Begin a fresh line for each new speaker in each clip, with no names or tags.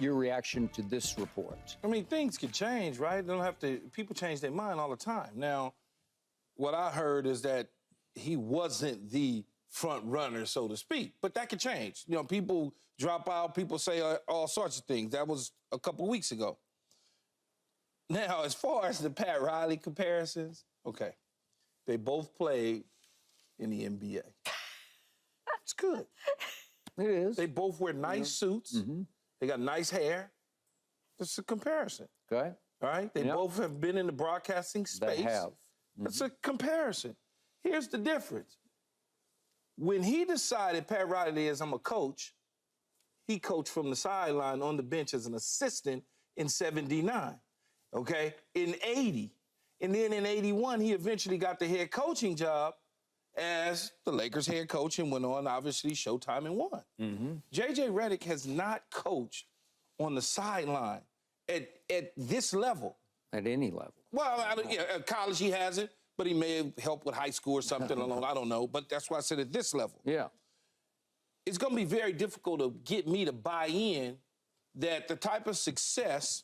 your reaction to this report?
I mean, things could change, right? They don't have to. People change their mind all the time. Now, what I heard is that he wasn't the front runner, so to speak, but that could change. You know, people drop out, people say all sorts of things. That was a couple weeks ago. Now, as far as the Pat Riley comparisons, okay, they both played in the NBA. It's good.
It is.
They both wear nice suits.
Mm-hmm.
They got nice hair. It's a comparison.
Okay.
All right? They both have been in the broadcasting space.
They have. Mm-hmm.
It's a comparison. Here's the difference. When he decided, Pat Riley is, I'm a coach, he coached from the sideline on the bench as an assistant in 79, okay? In 80. And then in 81, he eventually got the head coaching job as the Lakers head coach and went on, obviously, Showtime and won. Mm-hmm. JJ Redick has not coached on the sideline at this level.
At any level.
Well, at college he hasn't, but he may have helped with high school or something along, I don't know. But that's why I said at this level.
Yeah.
It's going to be very difficult to get me to buy in that the type of success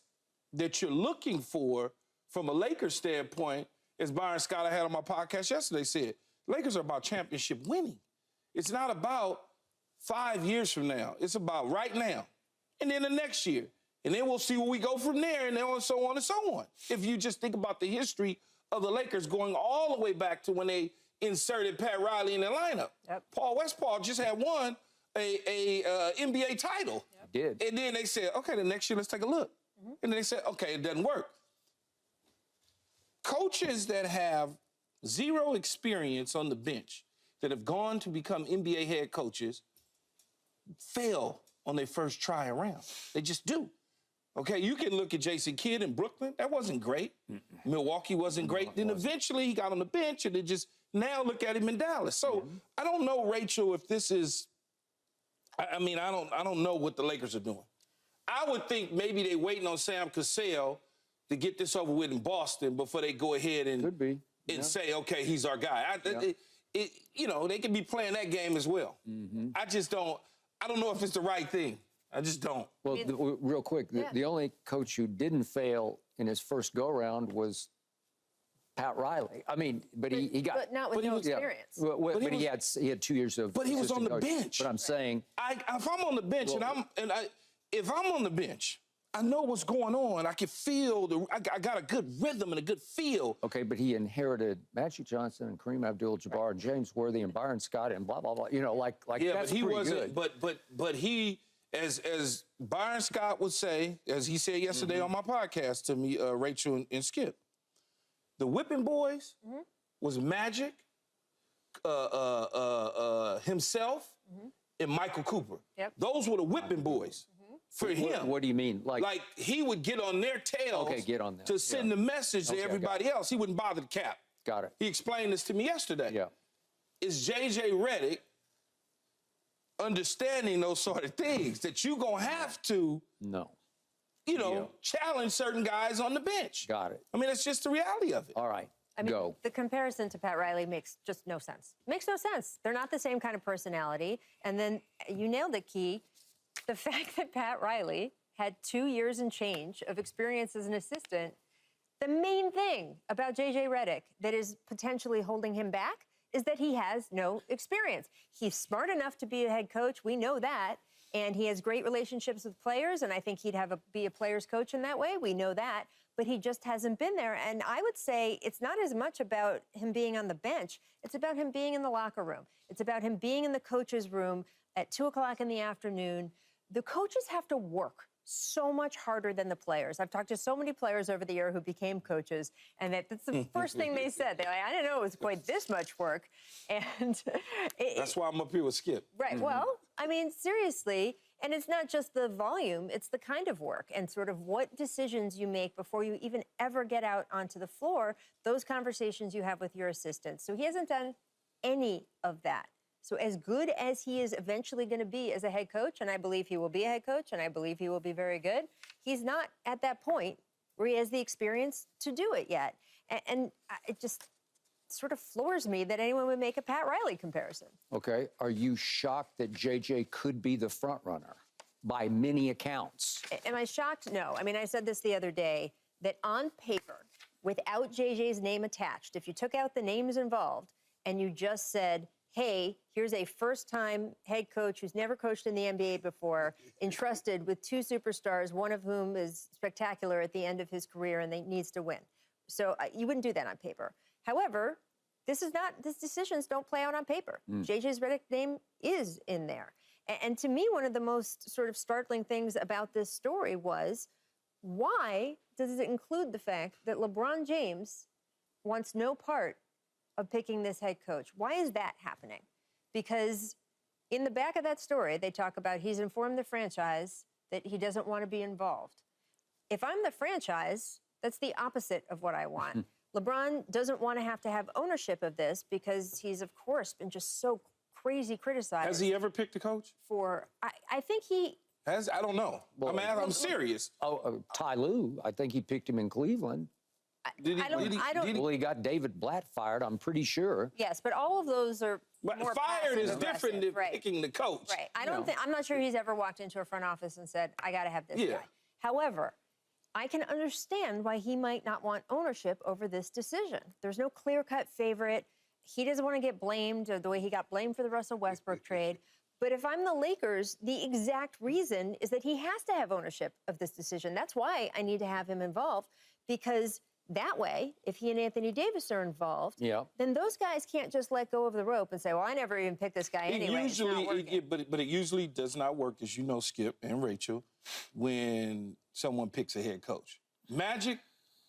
that you're looking for from a Lakers standpoint, as Byron Scott I had on my podcast yesterday said, Lakers are about championship winning. It's not about 5 years from now. It's about right now. And then the next year. And then we'll see where we go from there, and then so on and so on. If you just think about the history of the Lakers going all the way back to when they inserted Pat Riley in the lineup. Yep. Paul Westphal just had won a NBA title.
Yep. Did.
And then they said, okay, the next year, let's take a look. Mm-hmm. And then they said, okay, it doesn't work. Coaches that have zero experience on the bench that have gone to become NBA head coaches fail on their first try around. They just do. Okay, you can look at Jason Kidd in Brooklyn. That wasn't great. Milwaukee wasn't great. Then eventually he got on the bench, and now look at him in Dallas. So I don't know, Rachel, if this is. I mean, I don't know what the Lakers are doing. I would think maybe they're waiting on Sam Cassell to get this over with in Boston before they go ahead and say, okay, he's our guy. You know, they could be playing that game as well. Mm-hmm. I don't know if it's the right thing. I just don't.
Well, real quick, the only coach who didn't fail in his first go-round was Pat Riley. I mean, but he got...
But not with no experience.
But he had 2 years of...
But he was on the bench.
But I'm saying...
If I'm on the bench if I'm on the bench, I know what's going on. I can feel, I got a good rhythm and a good feel.
Okay, but he inherited Magic Johnson and Kareem Abdul-Jabbar and James Worthy and Byron Scott and blah, blah, blah. You know, like that's
but he
pretty
wasn't,
good.
But he... As Byron Scott would say, as he said yesterday on my podcast to me, Rachel and Skip, the whipping boys was Magic, himself, and Michael Cooper. Yep. Those were the whipping boys for him.
What do you mean?
Like he would get on their tails to send the message to everybody else. He wouldn't bother to cap.
Got it.
He explained this to me yesterday.
Yeah.
Is JJ Redick understanding those sort of things that you're going to have to, challenge certain guys on the bench.
Got it.
I mean, it's just the reality of it.
All right,
go. The comparison to Pat Riley makes just no sense. Makes no sense. They're not the same kind of personality. And then you nailed it, Key. The fact that Pat Riley had 2 years and change of experience as an assistant, the main thing about JJ Redick that is potentially holding him back is that he has no experience. He's smart enough to be a head coach. We know that. And he has great relationships with players, and I think he'd be a player's coach in that way. We know that. But he just hasn't been there. And I would say it's not as much about him being on the bench. It's about him being in the locker room. It's about him being in the coach's room at 2 o'clock in the afternoon. The coaches have to work so much harder than the players. I've talked to so many players over the year who became coaches, and that's the first thing they said. They're like, I didn't know it was quite this much work. And
that's why I'm up here with Skip.
Right. Well, I mean, seriously, and it's not just the volume, it's the kind of work and sort of what decisions you make before you even ever get out onto the floor, those conversations you have with your assistants. So he hasn't done any of that. So as good as he is eventually going to be as a head coach, and I believe he will be a head coach, and I believe he will be very good, he's not at that point where he has the experience to do it yet. And it just sort of floors me that anyone would make a Pat Riley comparison.
Okay. Are you shocked that JJ could be the front runner? by many accounts.
Am I shocked? No. I mean, I said this the other day, that on paper, without JJ's name attached, if you took out the names involved and you just said, hey, here's a first-time head coach who's never coached in the NBA before, entrusted with 2 superstars, one of whom is spectacular at the end of his career and needs to win. So you wouldn't do that on paper. However, these decisions don't play out on paper. JJ Redick's name is in there. And to me, one of the most sort of startling things about this story was, why does it include the fact that LeBron James wants no part of picking this head coach? Why is that happening? Because in the back of that story, they talk about he's informed the franchise that he doesn't want to be involved. If I'm the franchise, that's the opposite of what I want. LeBron doesn't want to have ownership of this because he's, of course, been just so crazy criticized.
Has he ever picked a coach?
I think he...
I don't know.
Well,
I'm serious.
Ty Lue, I think he picked him in Cleveland. Well, he got David Blatt fired, I'm pretty sure.
Yes, but all of those are
But
more
fired is
passive-aggressive.
different than picking the coach.
Right. I'm not sure he's ever walked into a front office and said, I got to have this guy. However, I can understand why he might not want ownership over this decision. There's no clear-cut favorite. He doesn't want to get blamed the way he got blamed for the Russell Westbrook trade. But if I'm the Lakers, the exact reason is that he has to have ownership of this decision. That's why I need to have him involved, because that way, if he and Anthony Davis are involved, then those guys can't just let go of the rope and say, well, I never even picked this guy anyway.
But it usually does not work, as you know, Skip and Rachel, when someone picks a head coach. Magic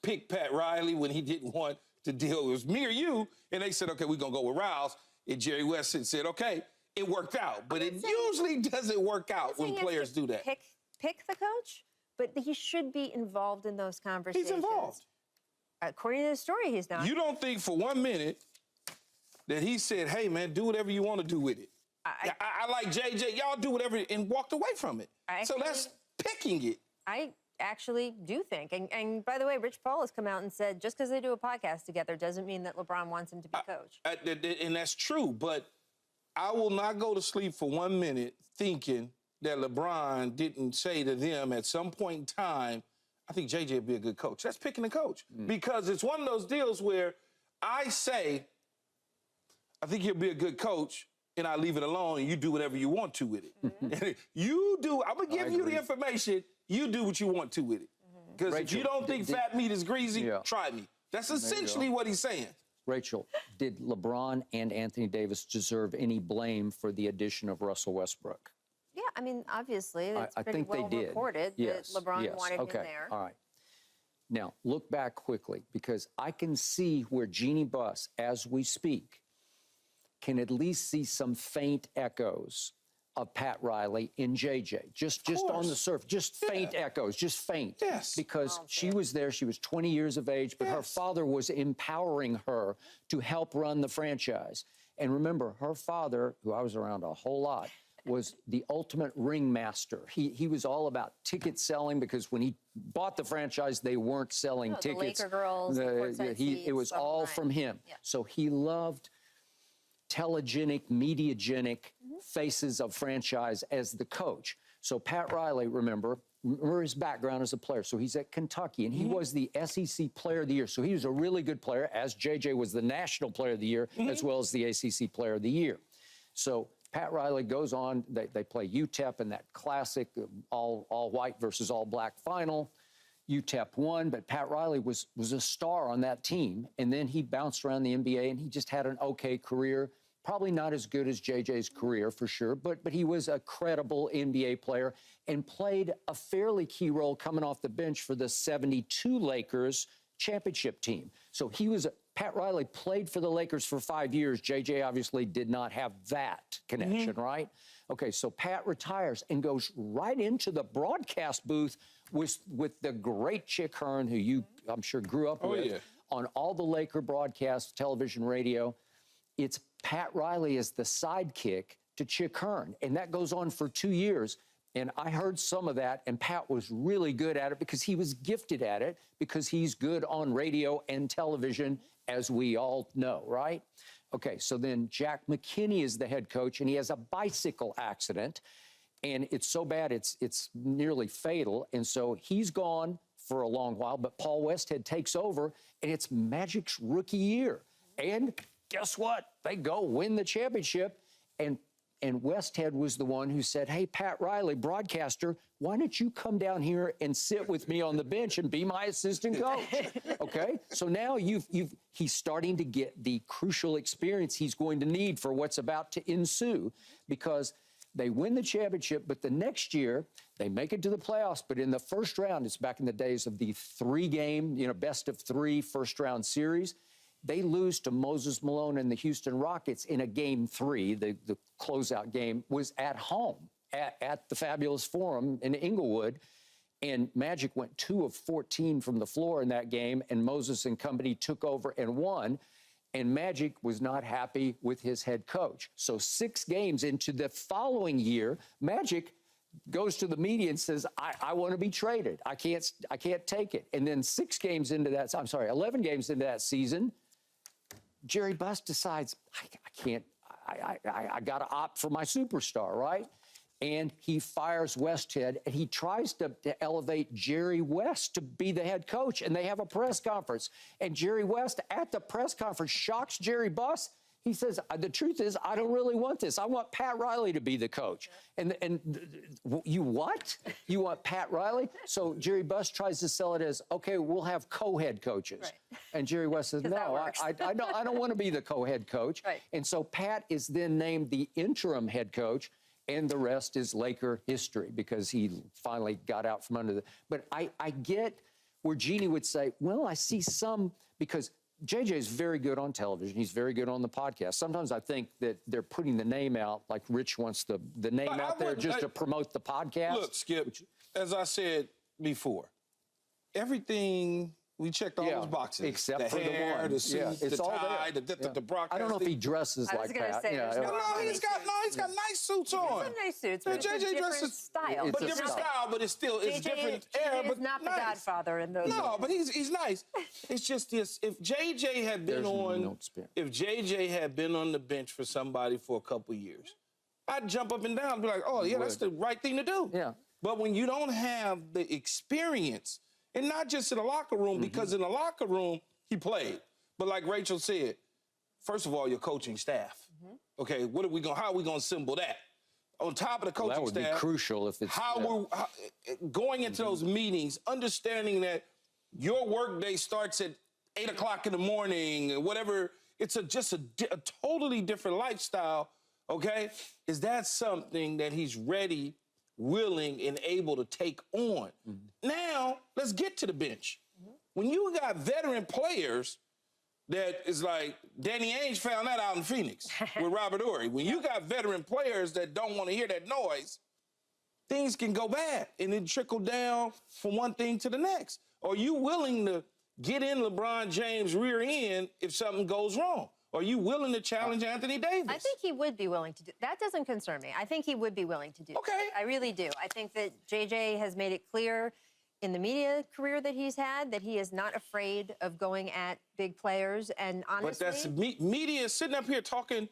picked Pat Riley when he didn't want to deal. It was me or you, and they said, okay, we're going to go with Riles. And Jerry West said, okay, it worked out. But it usually doesn't work out when players do that.
Pick the coach, but he should be involved in those conversations.
He's involved.
According to the story, he's not.
You don't think for 1 minute that he said, hey, man, do whatever you want to do with it. I like JJ. Y'all do whatever, and walked away from it. So that's picking it.
I actually do think. And by the way, Rich Paul has come out and said just because they do a podcast together doesn't mean that LeBron wants him to be coach.
And that's true, but I will not go to sleep for 1 minute thinking that LeBron didn't say to them at some point in time, I think JJ would be a good coach. That's picking a coach. Because it's one of those deals where I say, I think he'll be a good coach, and I leave it alone, and you do whatever you want to with it. You do, I'm going to give you the information, you do what you want to with it. Because if you don't think fat meat is greasy, try me. That's essentially what he's saying.
Rachel, did LeBron and Anthony Davis deserve any blame for the addition of Russell Westbrook?
Yeah, I mean, obviously, it's
I
pretty
think
well
they did.
reported that LeBron wanted him there.
All right. Now, look back quickly, because I can see where Jeannie Buss, as we speak, can at least see some faint echoes of Pat Riley in JJ. Just on the surface, just faint echoes, just faint.
Yes.
Because she was there, she was 20 years of age, but her father was empowering her to help run the franchise. And remember, her father, who I was around a whole lot, was the ultimate ringmaster. He was all about ticket selling, because when he bought the franchise, they weren't selling tickets.
The Laker girls,
it was all from him. Yeah. So he loved telegenic, mediagenic faces of franchise as the coach. So Pat Riley, remember his background as a player. So he's at Kentucky, and he was the SEC Player of the Year. So he was a really good player, as JJ was the National Player of the Year, as well as the ACC Player of the Year. So Pat Riley goes on, they play UTEP in that classic all white versus all black final. UTEP won, but Pat Riley was a star on that team. And then he bounced around the NBA, and he just had an okay career. Probably not as good as JJ's career, for sure, but he was a credible NBA player and played a fairly key role coming off the bench for the 72 Lakers championship team. So Pat Riley played for the Lakers for 5 years. JJ obviously did not have that connection, right? Okay, so Pat retires and goes right into the broadcast booth with the great Chick Hearn, who you, I'm sure, grew up with, on all the Laker broadcasts, television, radio. It's Pat Riley as the sidekick to Chick Hearn, and that goes on for 2 years. And I heard some of that, and Pat was really good at it because he was gifted at it, because he's good on radio and television, as we all know, right? Okay, so then Jack McKinney is the head coach, and he has a bicycle accident. And it's so bad, it's nearly fatal. And so he's gone for a long while, but Paul Westhead takes over, and it's Magic's rookie year. And guess what? They go win the championship. And Westhead was the one who said, hey, Pat Riley, broadcaster, why don't you come down here and sit with me on the bench and be my assistant coach? Okay? So now he's starting to get the crucial experience he's going to need for what's about to ensue, because they win the championship, but the next year they make it to the playoffs. But in the first round, it's back in the days of the 3-game, best of 3 first-round series. They lose to Moses Malone and the Houston Rockets in a Game 3. The closeout game was at home at the Fabulous Forum in Inglewood. And Magic went 2 of 14 from the floor in that game, and Moses and company took over and won. And Magic was not happy with his head coach. So 6 games into the following year, Magic goes to the media and says, I want to be traded. I can't take it. And then 11 games into that season, Jerry Buss decides, I got to opt for my superstar, right? And he fires Westhead, and he tries to elevate Jerry West to be the head coach. And they have a press conference. And Jerry West, at the press conference, shocks Jerry Buss. He says, the truth is, I don't really want this. I want Pat Riley to be the coach. And you what? You want Pat Riley? So Jerry Buss tries to sell it as, okay, we'll have co-head coaches. Right. And Jerry West says, no, I don't want to be the co-head coach. Right. And so Pat is then named the interim head coach, and the rest is Laker history, because he finally got out from under the... But I get where Jeannie would say, well, I see some, because JJ is very good on television. He's very good on the podcast. Sometimes I think that they're putting the name out, like Rich wants the name out there just to promote the podcast.
Look, Skip, as I said before, everything... We checked all those boxes.
Except for
hair,
the one.
The suit, the tie, the broadcast.
I don't know if he dresses like that.
He's got nice suits on.
Some nice suits, but it's a different style.
But different style, but it's different era.
But not the Godfather in those.
No, but he's nice. It's just this. If JJ had been on the bench for somebody for a couple years, I'd jump up and down and be like, oh yeah, that's the right thing to do.
Yeah.
But when you don't have the experience, and not just in the locker room, because in the locker room, he played. But like Rachel said, first of all, your coaching staff. Okay, how are we going to assemble that? On top of the coaching staff.
That would be crucial if it's...
Going into those meetings, understanding that your workday starts at 8 o'clock in the morning, whatever. It's just a totally different lifestyle, okay? Is that something that he's ready, willing, and able to take on? Now, let's get to the bench. When you got veteran players that is like, Danny Ainge found that out in Phoenix with Robert Horry. When you got veteran players that don't want to hear that noise, things can go bad and it trickle down from one thing to the next. Are you willing to get in LeBron James' rear end if something goes wrong? Are you willing to challenge Anthony Davis?
I think he would be willing to do that. Doesn't concern me. I think he would be willing to do that. I really do. I think that JJ has made it clear in the media career that he's had that he is not afraid of going at big players. And honestly...
But that's media sitting up here talking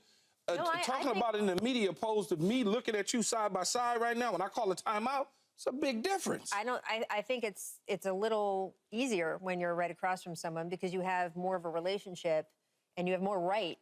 about it in the media opposed to me looking at you side by side right now. When I call a timeout, it's a big difference.
I think it's a little easier when you're right across from someone because you have more of a relationship and you have more right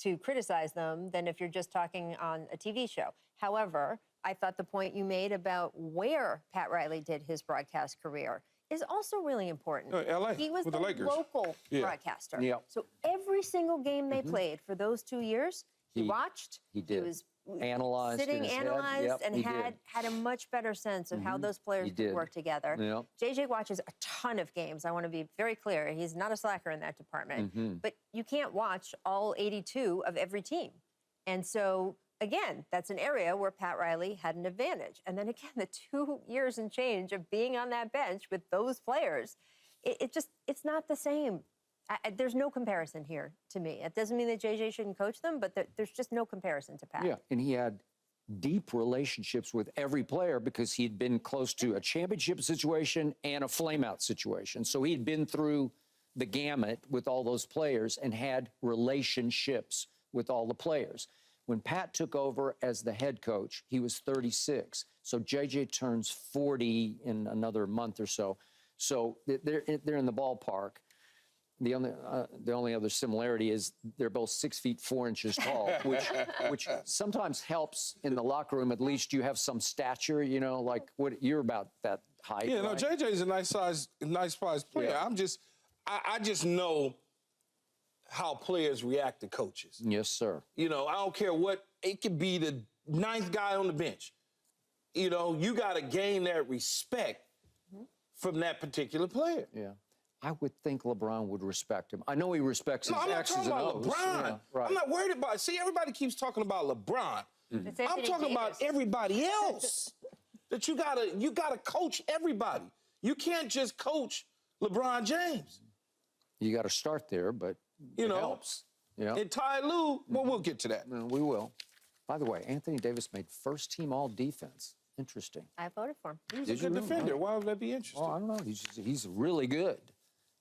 to criticize them than if you're just talking on a TV show. However, I thought the point you made about where Pat Riley did his broadcast career is also really important.
LA,
he was
with
the
local
broadcaster. So every single game they played for those 2 years, he watched.
He did.
He was
analyzed,
and had a much better sense of how those players could work together. JJ watches a ton of games. I want to be very clear. He's not a slacker in that department. But you can't watch all 82 of every team. And so, again, that's an area where Pat Riley had an advantage. And then again, the 2 years and change of being on that bench with those players, it's not the same. There's no comparison here to me. It doesn't mean that JJ shouldn't coach them, but there's just no comparison to Pat.
Yeah, and he had deep relationships with every player because he'd been close to a championship situation and a flameout situation. So he'd been through the gamut with all those players and had relationships with all the players. When Pat took over as the head coach, he was 36. So JJ turns 40 in another month or so. So they're in the ballpark. The only other similarity is they're both 6 feet 4 inches tall, which sometimes helps in the locker room. At least you have some stature, you know, like what you're about that height.
Yeah, no,
right?
JJ's a nice size player.
Yeah.
I just know how players react to coaches.
Yes, sir.
You know, I don't care what, it could be the 9th guy on the bench. You know, you got to gain that respect from that particular player.
Yeah. I would think LeBron would respect him. I know he respects his
No, I'm not
X's
talking
and
about
O's.
LeBron.
Yeah, right.
I'm not worried about it. See, everybody keeps talking about LeBron.
It's
I'm
Anthony
talking about
Davis.
everybody else. That you gotta coach everybody. You can't just coach LeBron James.
You got to start there, but
You
it
know,
helps. Yeah.
And Ty Lue, well, we'll get to that.
No, we will. By the way, Anthony Davis made first team all defense. Interesting.
I voted for him.
He's
Did
a good
you really?
defender. Why would that be interesting?
Oh, I don't know. He's really good.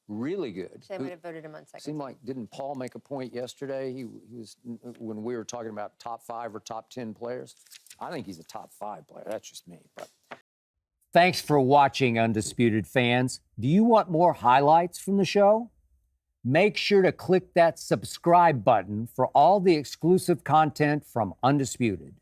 Really good.
Actually, I might have voted him on second.
Seemed like, didn't Paul make a point yesterday? He was, when we were talking about top 5 or top 10 players. I think he's a top 5 player. That's just me. But thanks for watching, Undisputed fans. Do you want more highlights from the show? Make sure to click that subscribe button for all the exclusive content from Undisputed.